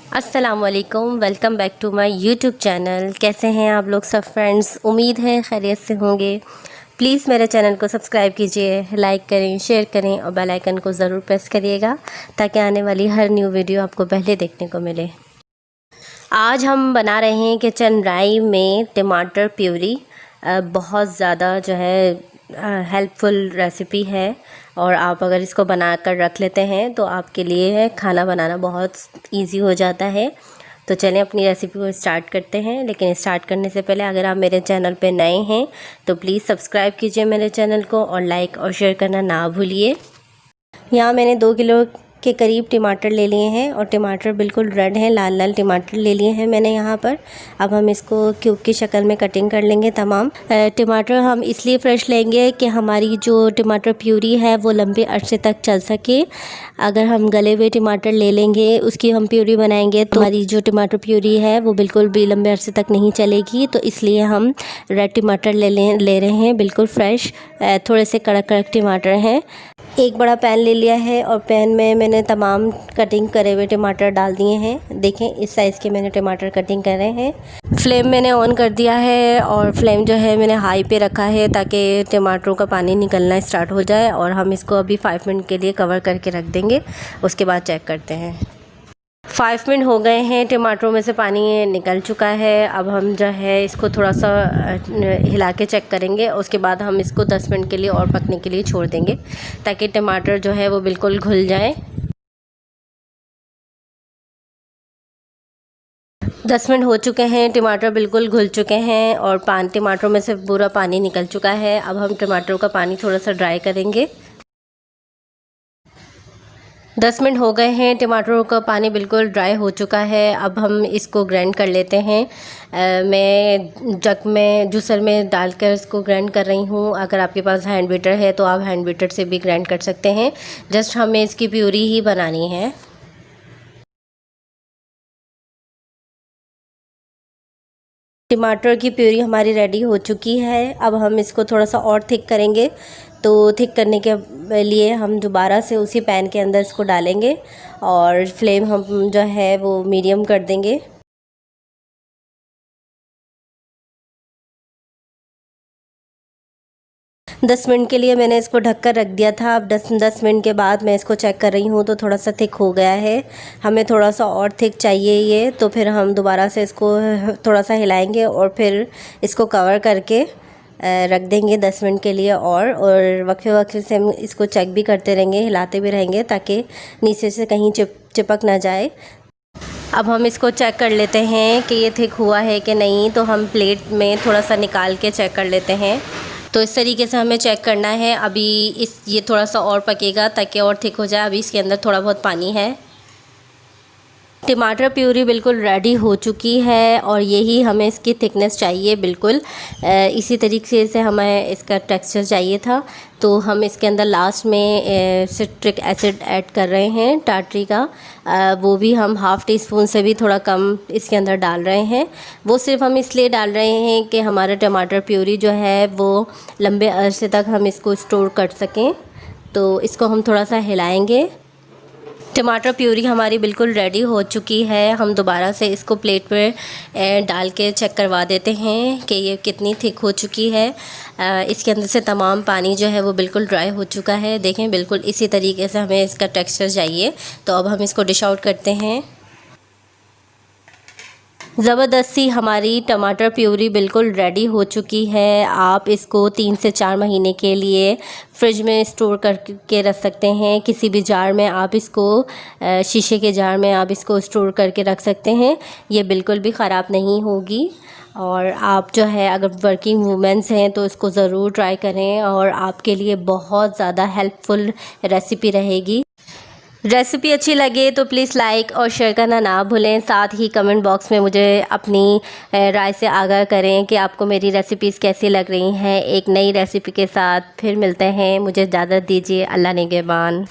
अस्सलामुअलैकुम, welcome back to my YouTube channel. कैसे हैं आप लोग सब फ्रेंड्स? उम्मीद है खैरियत से होंगे। प्लीज़ मेरे चैनल को सब्सक्राइब कीजिए, लाइक करें, शेयर करें और बेल आइकन को ज़रूर प्रेस करिएगा ताकि आने वाली हर न्यू वीडियो आपको पहले देखने को मिले। आज हम बना रहे हैं किचन राई में टमाटर प्यूरी। बहुत ज़्यादा जो है हेल्पफुल रेसिपी है और आप अगर इसको बना कर रख लेते हैं तो आपके लिए खाना बनाना बहुत इजी हो जाता है। तो चलें अपनी रेसिपी को स्टार्ट करते हैं। लेकिन स्टार्ट करने से पहले अगर आप मेरे चैनल पे नए हैं तो प्लीज़ सब्सक्राइब कीजिए मेरे चैनल को और लाइक और शेयर करना ना भूलिए। यहाँ मैंने 2 किलो के करीब टमाटर ले लिए हैं और टमाटर बिल्कुल रेड हैं, लाल लाल टमाटर ले लिए हैं मैंने यहाँ पर। अब हम इसको क्यूब की शक्ल में कटिंग कर लेंगे। तमाम टमाटर हम इसलिए फ़्रेश लेंगे कि हमारी जो टमाटर प्यूरी है वो लंबे अरसे तक चल सके। अगर हम गले हुए टमाटर ले लेंगे, उसकी हम प्यूरी बनाएंगे तो हमारी जो टमाटर प्यूरी है वो बिल्कुल भी लंबे अरसे तक नहीं चलेगी। तो इसलिए हम रेड टमाटर ले रहे हैं, बिल्कुल फ़्रेश, थोड़े से कड़क कड़क टमाटर हैं। एक बड़ा पैन ले लिया है और पैन में मैंने तमाम कटिंग करे हुए टमाटर डाल दिए हैं। देखें इस साइज़ के मैंने टमाटर कटिंग कर रहे हैं। फ्लेम मैंने ऑन कर दिया है और फ्लेम जो है मैंने हाई पे रखा है ताकि टमाटरों का पानी निकलना स्टार्ट हो जाए। और हम इसको अभी 5 मिनट के लिए कवर करके रख देंगे, उसके बाद चेक करते हैं। 5 मिनट हो गए हैं, टमाटरों में से पानी निकल चुका है। अब हम जो है इसको थोड़ा सा हिला के चेक करेंगे। उसके बाद हम इसको 10 मिनट के लिए और पकने के लिए छोड़ देंगे ताकि टमाटर जो है वो बिल्कुल घुल जाए। 10 मिनट हो चुके हैं, टमाटर बिल्कुल घुल चुके हैं और टमाटरों में से पूरा पानी निकल चुका है। अब हम टमाटरों का पानी थोड़ा सा ड्राई करेंगे। 10 मिनट हो गए हैं, टमाटरों का पानी बिल्कुल ड्राई हो चुका है। अब हम इसको ग्राइंड कर लेते हैं। मैं जग में जूसर में डालकर इसको ग्राइंड कर रही हूँ। अगर आपके पास हैंड बीटर है तो आप हैंड बीटर से भी ग्राइंड कर सकते हैं। जस्ट हमें इसकी प्यूरी ही बनानी है। टमाटर की प्यूरी हमारी रेडी हो चुकी है। अब हम इसको थोड़ा सा और थिक करेंगे। तो थिक करने के लिए हम दोबारा से उसी पैन के अंदर इसको डालेंगे और फ्लेम हम जो है वो मीडियम कर देंगे। दस मिनट के लिए मैंने इसको ढककर रख दिया था। अब 10 मिनट के बाद मैं इसको चेक कर रही हूँ तो थोड़ा सा थिक हो गया है। हमें थोड़ा सा और थिक चाहिए ये, तो फिर हम दोबारा से इसको थोड़ा सा हिलाएंगे और फिर इसको कवर करके रख देंगे 10 मिनट के लिए। और वक्फे वक्फे से हम इसको चेक भी करते रहेंगे, हिलाते भी रहेंगे ताकि नीचे से कहीं चिपक ना जाए। अब हम इसको चेक कर लेते हैं कि ये थिक हुआ है कि नहीं। तो हम प्लेट में थोड़ा सा निकाल के चेक कर लेते हैं। तो इस तरीके से हमें चेक करना है। अभी ये थोड़ा सा और पकेगा ताकि और थिक हो जाए। अभी इसके अंदर थोड़ा बहुत पानी है। टमाटर प्यूरी बिल्कुल रेडी हो चुकी है और यही हमें इसकी थिकनेस चाहिए बिल्कुल। इसी तरीके से हमें इसका टेक्सचर चाहिए था। तो हम इसके अंदर लास्ट में सिट्रिक एसिड ऐड कर रहे हैं, टाटरी का। वो भी हम ½ टीस्पून से भी थोड़ा कम इसके अंदर डाल रहे हैं। वो सिर्फ हम इसलिए डाल रहे हैं कि हमारा टमाटर प्यूरी जो है वो लंबे अरसे तक हम इसको स्टोर कर सकें। तो इसको हम थोड़ा सा हिलाएंगे। टमाटर प्यूरी हमारी बिल्कुल रेडी हो चुकी है। हम दोबारा से इसको प्लेट पर डाल के चेक करवा देते हैं कि ये कितनी थिक हो चुकी है। इसके अंदर से तमाम पानी जो है वो बिल्कुल ड्राई हो चुका है। देखें बिल्कुल इसी तरीके से हमें इसका टेक्सचर चाहिए। तो अब हम इसको डिश आउट करते हैं। ज़बरदस्ती हमारी टमाटर प्यूरी बिल्कुल रेडी हो चुकी है। आप इसको 3 से 4 महीने के लिए फ्रिज में स्टोर करके रख सकते हैं। किसी भी जार में आप इसको शीशे के जार में आप इसको स्टोर करके रख सकते हैं। ये बिल्कुल भी ख़राब नहीं होगी। और आप जो है अगर वर्किंग वूमेंस हैं तो इसको ज़रूर ट्राई करें और आपके लिए बहुत ज़्यादा हेल्पफुल रेसिपी रहेगी। रेसिपी अच्छी लगे तो प्लीज़ लाइक और शेयर करना ना भूलें। साथ ही कमेंट बॉक्स में मुझे अपनी राय से आगाह करें कि आपको मेरी रेसिपीज़ कैसी लग रही हैं। एक नई रेसिपी के साथ फिर मिलते हैं। मुझे इजाज़त दीजिए। अल्लाह निगहबान।